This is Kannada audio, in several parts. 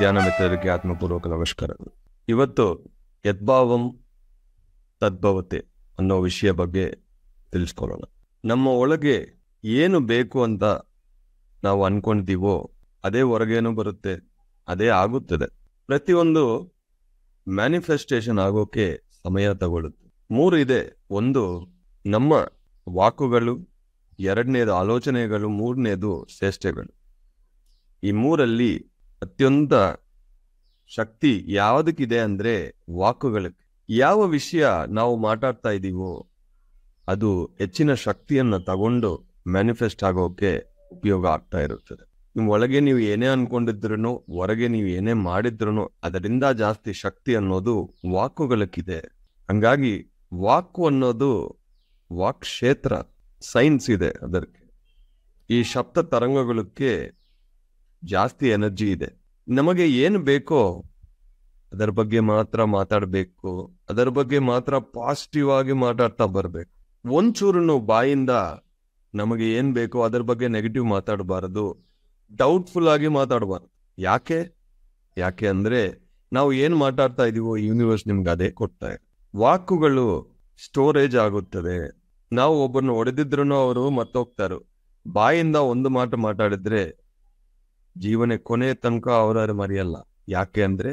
ಧ್ಯಾನ ಮಿತ್ರರಿಗೆ ಆತ್ಮಪೂರ್ವಕ ನಮಸ್ಕಾರಗಳು. ಇವತ್ತು ಯದ್ಭಾವಂ ತದ್ಭವತೆ ಅನ್ನೋ ವಿಷಯ ಬಗ್ಗೆ ತಿಳಿಸ್ಕೊಳ್ಳೋಣ. ನಮ್ಮ ಒಳಗೆ ಏನು ಬೇಕು ಅಂತ ನಾವು ಅನ್ಕೊಂಡಿದ್ದೀವೋ ಅದೇ ಹೊರಗೇನು ಬರುತ್ತೆ, ಅದೇ ಆಗುತ್ತದೆ. ಪ್ರತಿಯೊಂದು ಮ್ಯಾನಿಫೆಸ್ಟೇಷನ್ ಆಗೋಕೆ ಸಮಯ ತಗೊಳ್ಳುತ್ತೆ. 3 ಇದೆ. ಒಂದು ನಮ್ಮ ವಾಕುಗಳು, 2ನೇದು ಆಲೋಚನೆಗಳು, 3ನೇದು ಚೇಷ್ಟೆಗಳು. ಈ 3ರಲ್ಲಿ ಅತ್ಯಂತ ಶಕ್ತಿ ಯಾವುದಕ್ಕಿದೆ ಅಂದ್ರೆ ವಾಕುಗಳಿಗೆ. ಯಾವ ವಿಷಯ ನಾವು ಮಾತಾಡ್ತಾ ಇದ್ದೀವೋ ಅದು ಹೆಚ್ಚಿನ ಶಕ್ತಿಯನ್ನ ತಗೊಂಡು ಮ್ಯಾನಿಫೆಸ್ಟ್ ಆಗೋಕೆ ಉಪಯೋಗ ಆಗ್ತಾ ಇರುತ್ತದೆ. ನಿಮ್ ಒಳಗೆ ನೀವು ಏನೇ ಅನ್ಕೊಂಡಿದ್ರು, ಹೊರಗೆ ನೀವು ಏನೇ ಮಾಡಿದ್ರು ಅದರಿಂದ ಜಾಸ್ತಿ ಶಕ್ತಿ ಅನ್ನೋದು ವಾಕುಗಳಕ್ಕಿದೆ. ಹಂಗಾಗಿ ವಾಕು ಅನ್ನೋದು ವಾಕ್ ಕ್ಷೇತ್ರ, ಸೈನ್ಸ್ ಇದೆ ಅದಕ್ಕೆ. ಈ ಶಬ್ದ ತರಂಗಗಳಿಗೆ ಜಾಸ್ತಿ ಎನರ್ಜಿ ಇದೆ. ನಮಗೆ ಏನು ಬೇಕೋ ಅದರ ಬಗ್ಗೆ ಮಾತ್ರ ಮಾತಾಡಬೇಕು, ಅದರ ಬಗ್ಗೆ ಮಾತ್ರ ಪಾಸಿಟಿವ್ ಆಗಿ ಮಾತಾಡ್ತಾ ಬರ್ಬೇಕು. ಒಂಚೂರು ಬಾಯಿಂದ ನಮಗೆ ಏನ್ ಬೇಕೋ ಅದರ ಬಗ್ಗೆ ನೆಗೆಟಿವ್ ಮಾತಾಡಬಾರದು, ಡೌಟ್ಫುಲ್ ಆಗಿ ಮಾತಾಡಬಾರದು. ಯಾಕೆ ಅಂದ್ರೆ ನಾವು ಏನ್ ಮಾತಾಡ್ತಾ ಇದೀವೋ ಯೂನಿವರ್ಸ್ ನಿಮ್ಗೆ ಅದೇ ಕೊಡ್ತಾ ಇದೆ. ವಾಕುಗಳು ಸ್ಟೋರೇಜ್ ಆಗುತ್ತದೆ. ನಾವು ಒಬ್ಬರನ್ನ ಹೊಡೆದಿದ್ರು ಅವರು ಮತ್ತೋಗ್ತಾರು. ಬಾಯಿಂದ ಒಂದು ಮಾತು ಮಾತಾಡಿದ್ರೆ ಜೀವನ ಕೊನೆ ತನಕ ಅವರ ಮರೆಯಲ್ಲ. ಯಾಕೆ ಅಂದ್ರೆ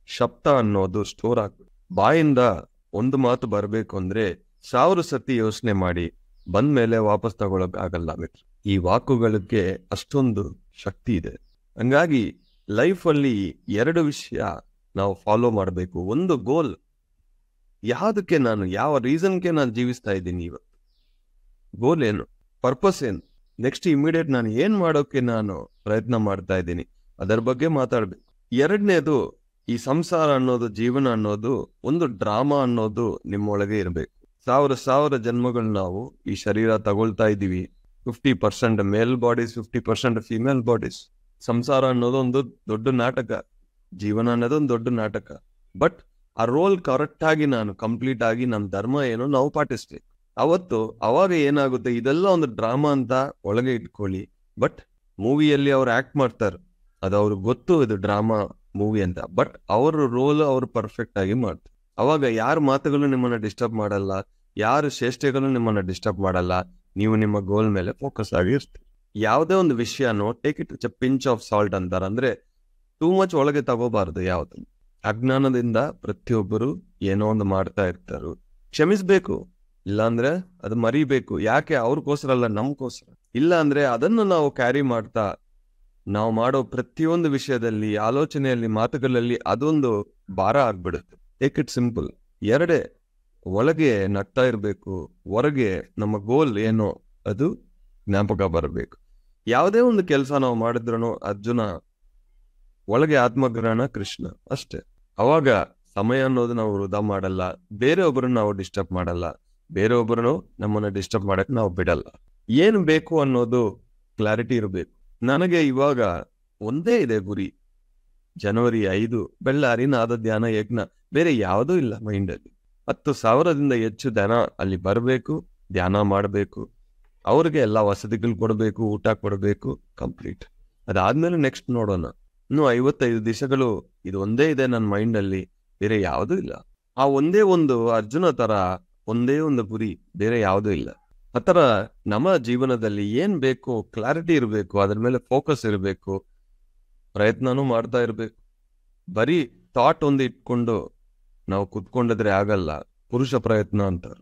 ಶಬ್ದ ಅನ್ನೋದು ಸ್ಟೋರ್ ಆಗ್ತದೆ. ಬಾಯಿಂದ ಒಂದು ಮಾತು ಬರಬೇಕು ಅಂದ್ರೆ 1000 ಸತಿ ಯೋಚನೆ ಮಾಡಿ ಬಂದ್ಮೇಲೆ ವಾಪಸ್ ತಗೊಳಕ್ ಆಗಲ್ಲ. ಈ ವಾಕುಗಳಿಗೆ ಅಷ್ಟೊಂದು ಶಕ್ತಿ ಇದೆ. ಹಂಗಾಗಿ ಲೈಫ್ ಅಲ್ಲಿ 2 ವಿಷಯ ನಾವು ಫಾಲೋ ಮಾಡಬೇಕು. ಒಂದು ಗೋಲ್, ಯಾವುದಕ್ಕೆ ನಾನು, ಯಾವ ರೀಸನ್ಗೆ ನಾನು ಜೀವಿಸ್ತಾ ಇದ್ದೀನಿ ಇವತ್ತು, ಗೋಲ್ ಏನು, ಪರ್ಪಸ್ ಏನು, ನೆಕ್ಸ್ಟ್ ಇಮಿಡಿಯೇಟ್ ನಾನು ಏನ್ ಮಾಡೋಕೆ ನಾನು ಪ್ರಯತ್ನ ಮಾಡ್ತಾ ಇದ್ದೀನಿ, ಅದರ ಬಗ್ಗೆ ಮಾತಾಡ್ಬೇಕು. 2ನೇದು ಈ ಸಂಸಾರ ಅನ್ನೋದು, ಜೀವನ ಅನ್ನೋದು ಒಂದು ಡ್ರಾಮಾ ಅನ್ನೋದು ನಿಮ್ಮೊಳಗೆ ಇರಬೇಕು. 1000 ಜನ್ಮಗಳು ನಾವು ಈ ಶರೀರ ತಗೊಳ್ತಾ ಇದ್ದೀವಿ. 50% ಮೇಲ್ ಬಾಡೀಸ್, 50% ಫಿಮೇಲ್ ಬಾಡೀಸ್. ಸಂಸಾರ ಅನ್ನೋದು ಒಂದು ದೊಡ್ಡ ನಾಟಕ, ಜೀವನ ಅನ್ನೋದು ಒಂದು ದೊಡ್ಡ ನಾಟಕ. ಬಟ್ ಆ ರೋಲ್ ಕರೆಕ್ಟ್ ಆಗಿ ನಾನು ಕಂಪ್ಲೀಟ್ ಆಗಿ ನಮ್ಮ ಧರ್ಮ ಏನೋ ನಾವು ಪಾಟಿಸ್ಬೇಕು. ಅವಾಗ ಏನಾಗುತ್ತೆ, ಇದೆಲ್ಲ ಒಂದು ಡ್ರಾಮಾ ಅಂತ ಒಳಗೆ ಇಟ್ಕೊಳ್ಳಿ. ಬಟ್ ಮೂವಿಯಲ್ಲಿ ಅವ್ರು ಆಕ್ಟ್ ಮಾಡ್ತಾರೆ, ಅದು ಅವ್ರಿಗೆ ಗೊತ್ತು ಇದು ಡ್ರಾಮಾ ಮೂವಿ ಅಂತ. ಬಟ್ ಅವ್ರ ರೋಲ್ ಅವ್ರು ಪರ್ಫೆಕ್ಟ್ ಆಗಿ ಮಾಡ್ತಾರೆ. ಅವಾಗ ಯಾರ ಮಾತುಗಳು ನಿಮ್ಮನ್ನ ಡಿಸ್ಟರ್ಬ್ ಮಾಡಲ್ಲ, ಯಾರ ಚೇಷ್ಟೆಗಳು ನಿಮ್ಮನ್ನ ಡಿಸ್ಟರ್ಬ್ ಮಾಡಲ್ಲ. ನೀವು ನಿಮ್ಮ ಗೋಲ್ ಮೇಲೆ ಫೋಕಸ್ ಆಗಿ ಇರ್ತೀರಿ. ಯಾವುದೇ ಒಂದು ವಿಷಯನೋ take it with pinch of salt ಅಂತಾರೆ. ಅಂದ್ರೆ ಟೂ ಮಚ್ ಒಳಗೆ ತಗೋಬಾರದು. ಯಾವ್ದು ಅಜ್ಞಾನದಿಂದ ಪ್ರತಿಯೊಬ್ಬರು ಏನೋ ಒಂದು ಮಾಡ್ತಾ ಇರ್ತಾರು. ಕ್ಷಮಿಸ್ಬೇಕು, ಇಲ್ಲಾಂದ್ರೆ ಅದು ಮರಿಬೇಕು. ಯಾಕೆ? ಅವ್ರಿಗೋಸ್ಕರ ಅಲ್ಲ, ನಮ್ಗೋಸ್ಕರ. ಇಲ್ಲ ಅಂದ್ರೆ ಅದನ್ನು ನಾವು ಕ್ಯಾರಿ ಮಾಡ್ತಾ ನಾವು ಮಾಡೋ ಪ್ರತಿಯೊಂದು ವಿಷಯದಲ್ಲಿ, ಆಲೋಚನೆಯಲ್ಲಿ, ಮಾತುಗಳಲ್ಲಿ ಅದೊಂದು ಭಾರ ಆಗ್ಬಿಡುತ್ತೆ. Take it simple. 2 ಒಳಗೆ ನಗ್ತಾ ಇರ್ಬೇಕು, ಹೊರಗೆ ನಮ್ಮ ಗೋಲ್ ಏನೋ ಅದು ಜ್ಞಾಪಕ ಬರಬೇಕು. ಯಾವುದೇ ಒಂದು ಕೆಲಸ ನಾವು ಮಾಡಿದ್ರು ಅರ್ಜುನ, ಒಳಗೆ ಆತ್ಮಗ್ರಹಣ ಕೃಷ್ಣ ಅಷ್ಟೇ. ಅವಾಗ ಸಮಯ ಅನ್ನೋದು ನಾವು ವೃಧಾ ಮಾಡಲ್ಲ, ಬೇರೆಯೊಬ್ಬರನ್ನ ನಾವು ಡಿಸ್ಟರ್ಬ್ ಮಾಡಲ್ಲ, ಬೇರೆಯೊಬ್ಬರನ್ನು ನಮ್ಮನ್ನ ಡಿಸ್ಟರ್ಬ್ ಮಾಡಕ್ ನಾವು ಬಿಡಲ್ಲ. ಏನು ಬೇಕು ಅನ್ನೋದು ಕ್ಲಾರಿಟಿ ಇರಬೇಕು. ನನಗೆ ಇವಾಗ ಒಂದೇ ಇದೆ ಗುರಿ, ಜನವರಿ 5 ಬೆಳ್ಳಾರಿ ನಾದ ಧ್ಯಾನ ಯಜ್ಞ. ಬೇರೆ ಯಾವುದೂ ಇಲ್ಲ ಮೈಂಡಲ್ಲಿ. 10,000ದಿಂದ ಹೆಚ್ಚು ಜನ ಅಲ್ಲಿ ಬರಬೇಕು, ಧ್ಯಾನ ಮಾಡಬೇಕು, ಅವ್ರಿಗೆ ಎಲ್ಲ ವಸತಿಗಳು ಕೊಡಬೇಕು, ಊಟ ಕೊಡಬೇಕು, ಕಂಪ್ಲೀಟ್. ಅದಾದ್ಮೇಲೆ ನೆಕ್ಸ್ಟ್ ನೋಡೋಣ. ಇನ್ನು 55 ದಿವಸಗಳು ಇದು ಒಂದೇ ಇದೆ ನನ್ನ ಮೈಂಡಲ್ಲಿ, ಬೇರೆ ಯಾವುದೂ ಇಲ್ಲ. ಆ ಒಂದೇ ಒಂದು ಅರ್ಜುನ ತರ ಒಂದೇ ಒಂದು ಗುರಿ, ಬೇರೆ ಯಾವುದೂ ಇಲ್ಲ. ಆತರ ನಮ್ಮ ಜೀವನದಲ್ಲಿ ಏನ್ ಬೇಕು ಕ್ಲಾರಿಟಿ ಇರಬೇಕು, ಅದ್ರ ಮೇಲೆ ಫೋಕಸ್ ಇರಬೇಕು, ಪ್ರಯತ್ನನೂ ಮಾಡ್ತಾ ಇರ್ಬೇಕು. ಬರೀ ಥಾಟ್ ಒಂದು ಇಟ್ಕೊಂಡು ನಾವು ಕುತ್ಕೊಂಡಿದ್ರೆ ಆಗಲ್ಲ. ಪುರುಷ ಪ್ರಯತ್ನ ಅಂತಾರೆ.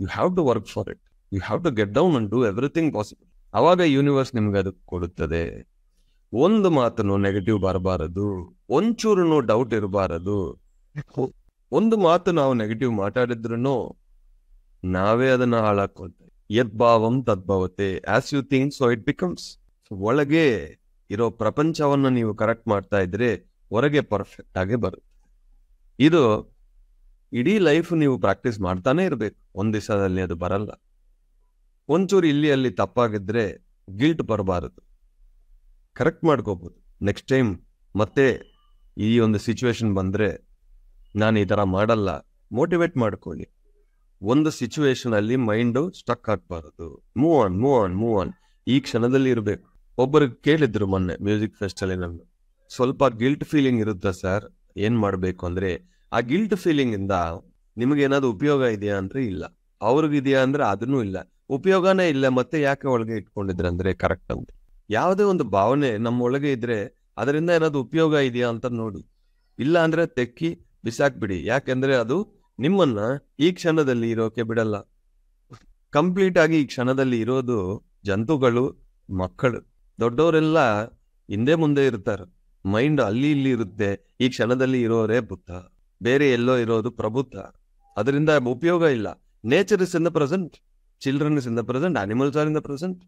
You have to work for it, you have to get down and do everything possible. ಅವಾಗ ಯೂನಿವರ್ಸ್ ನಿಮ್ಗೆ ಅದು ಕೊಡುತ್ತದೆ. ಒಂದು ಮಾತನ್ನು ನೆಗೆಟಿವ್ ಬರಬಾರದು, ಒಂಚೂರು ಡೌಟ್ ಇರಬಾರದು. ಒಂದು ಮಾತು ನಾವು ನೆಗೆಟಿವ್ ಮಾತಾಡಿದ್ರು ನಾವೇ ಅದನ್ನ ಹಾಳಾಕೊಳ್ತೇವೆ. ಯದ್ಭಾವಂ ತದ್ಭವತೆ, as you think so it becomes. ಒಳಗೆ ಇರೋ ಪ್ರಪಂಚವನ್ನ ನೀವು ಕರೆಕ್ಟ್ ಮಾಡ್ತಾ ಇದ್ರೆ ಹೊರಗೆ ಪರ್ಫೆಕ್ಟ್ ಆಗಿ ಬರುತ್ತೆ. ಇದು ಇಡೀ ಲೈಫ್ ನೀವು ಪ್ರಾಕ್ಟೀಸ್ ಮಾಡ್ತಾನೆ ಇರ್ಬೇಕು. ಒಂದ್ ದಿವಸದಲ್ಲಿ ಅದು ಬರಲ್ಲ. ಒಂಚೂರು ಇಲ್ಲಿ ಅಲ್ಲಿ ತಪ್ಪಾಗಿದ್ರೆ ಗಿಲ್ಟ್ ಬರಬಾರದು, ಕರೆಕ್ಟ್ ಮಾಡ್ಕೋಬಹುದು. ನೆಕ್ಸ್ಟ್ ಟೈಮ್ ಮತ್ತೆ ಈ ಒಂದು ಸಿಚುವೇಶನ್ ಬಂದ್ರೆ ನಾನು ಈ ತರ ಮಾಡಲ್ಲ, ಮೋಟಿವೇಟ್ ಮಾಡ್ಕೊಳ್ಳಿ. ಒಂದು ಸಿಚುವೇಶನ್ ಅಲ್ಲಿ ಮೈಂಡ್ ಸ್ಟಕ್ ಆಗ್ಬಾರದು. Move on. ಈ ಕ್ಷಣದಲ್ಲಿ ಇರ್ಬೇಕು. ಒಬ್ಬರಿಗೆ ಕೇಳಿದ್ರು ಮೊನ್ನೆ ಮ್ಯೂಸಿಕ್ ಫೆಸ್ಟ್ ಅಲ್ಲಿ, ನಾನು ಸ್ವಲ್ಪ ಗಿಲ್ಟ್ ಫೀಲಿಂಗ್ ಇರುತ್ತೆ ಸರ್. ಏನ್ ಮಾಡ್ಬೇಕು ಅಂದ್ರೆ, ಆ ಗಿಲ್ಟ್ ಫೀಲಿಂಗ್ ಇಂದ ನಿಮ್ಗೆ ಏನಾದ್ರು ಉಪಯೋಗ ಇದೆಯಾ ಅಂದ್ರೆ ಇಲ್ಲ, ಅವ್ರಿಗಿದೆಯಾ ಅಂದ್ರೆ ಅದನ್ನೂ ಇಲ್ಲ, ಉಪಯೋಗನೇ ಇಲ್ಲ, ಮತ್ತೆ ಯಾಕೆ ಒಳಗೆ ಇಟ್ಕೊಂಡಿದ್ರೆ ಅಂದ್ರೆ ಕರೆಕ್ಟ್ ಅಂತ. ಯಾವುದೇ ಒಂದು ಭಾವನೆ ನಮ್ಮ ಒಳಗೆ ಇದ್ರೆ ಅದರಿಂದ ಏನಾದ್ರು ಉಪಯೋಗ ಇದೆಯಾ ಅಂತ ನೋಡಿ. ಇಲ್ಲ ಅಂದ್ರೆ ತೆಕ್ಕಿ ಬಿಸಾಕ್ಬಿಡಿ. ಯಾಕೆಂದ್ರೆ ಅದು ನಿಮ್ಮನ್ನ ಈ ಕ್ಷಣದಲ್ಲಿ ಇರೋಕೆ ಬಿಡಲ್ಲ. ಕಂಪ್ಲೀಟ್ ಆಗಿ ಈ ಕ್ಷಣದಲ್ಲಿ ಇರೋದು ಜಂತುಗಳು, ಮಕ್ಕಳು. ದೊಡ್ಡವರೆಲ್ಲ ಹಿಂದೆ ಮುಂದೆ ಇರ್ತಾರೆ, ಮೈಂಡ್ ಅಲ್ಲಿ ಇಲ್ಲಿ ಇರುತ್ತೆ. ಈ ಕ್ಷಣದಲ್ಲಿ ಇರೋರೇ ಬುದ್ಧ, ಬೇರೆ ಎಲ್ಲೋ ಇರೋದು ಪ್ರಬುದ್ಧ. ಅದರಿಂದ ಉಪಯೋಗ ಇಲ್ಲ. Nature is in the present, children is in the present, animals are in the present,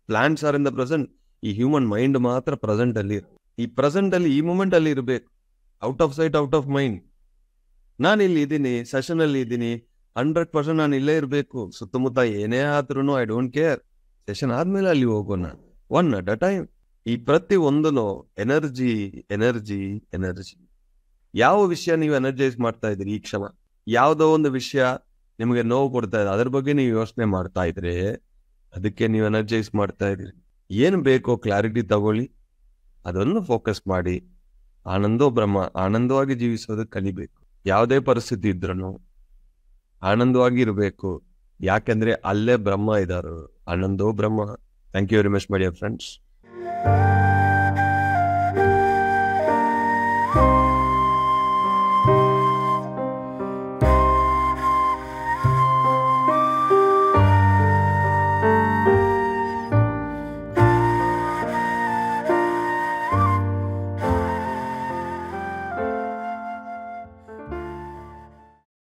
plants are in the present. ಈ ಹ್ಯೂಮನ್ ಮೈಂಡ್ ಮಾತ್ರ ಪ್ರೆಸೆಂಟ್ ಅಲ್ಲಿ, ಈ ಪ್ರೆಸೆಂಟ್ ಅಲ್ಲಿ, ಈ ಮೂಮೆಂಟ್ ಅಲ್ಲಿ ಇರಬೇಕು. Out of sight, out of mind. ನಾನು ಇಲ್ಲಿ ಇದ್ದೀನಿ, ಸೆಷನ್ ಅಲ್ಲಿ ಇದ್ದೀನಿ, 100% ನಾನು ಇಲ್ಲೇ ಇರಬೇಕು. ಸುತ್ತಮುತ್ತ ಏನೇ ಆದ್ರೂ ಐ ಡೋಂಟ್ ಕೇರ್. ಸೆಷನ್ ಆದ್ಮೇಲೆ ಅಲ್ಲಿ ಹೋಗೋಣ, ಒನ್ ಅಟ್ ಅ ಟೈಮ್. ಈ ಪ್ರತಿ ಒಂದನು ಎನರ್ಜಿ ಎನರ್ಜಿ ಎನರ್ಜಿ. ಯಾವ ವಿಷಯ ನೀವು ಎನರ್ಜೈಸ್ ಮಾಡ್ತಾ ಇದ್ರಿ ಈ ಕ್ಷಣ, ಯಾವುದೋ ಒಂದು ವಿಷಯ ನಿಮಗೆ ನೋವು ಕೊಡ್ತಾ ಇದೆ, ಅದ್ರ ಬಗ್ಗೆ ನೀವು ಯೋಚನೆ ಮಾಡ್ತಾ ಇದ್ರೆ ಅದಕ್ಕೆ ನೀವು ಎನರ್ಜೈಸ್ ಮಾಡ್ತಾ ಇದ್ರಿ. ಏನು ಬೇಕೋ ಕ್ಲಾರಿಟಿ ತಗೊಳ್ಳಿ, ಅದನ್ನು ಫೋಕಸ್ ಮಾಡಿ. ಆನಂದೋ ಬ್ರಹ್ಮ, ಆನಂದವಾಗಿ ಜೀವಿಸೋದಕ್ಕೆ ಕಲಿಬೇಕು. ಯಾವುದೇ ಪರಿಸ್ಥಿತಿ ಇದ್ರೂ ಆನಂದವಾಗಿ ಇರಬೇಕು. ಯಾಕೆಂದ್ರೆ ಅಲ್ಲೇ ಬ್ರಹ್ಮ ಇದ್ದಾರೆ. ಆನಂದೋ Brahma. Thank you very much my dear friends.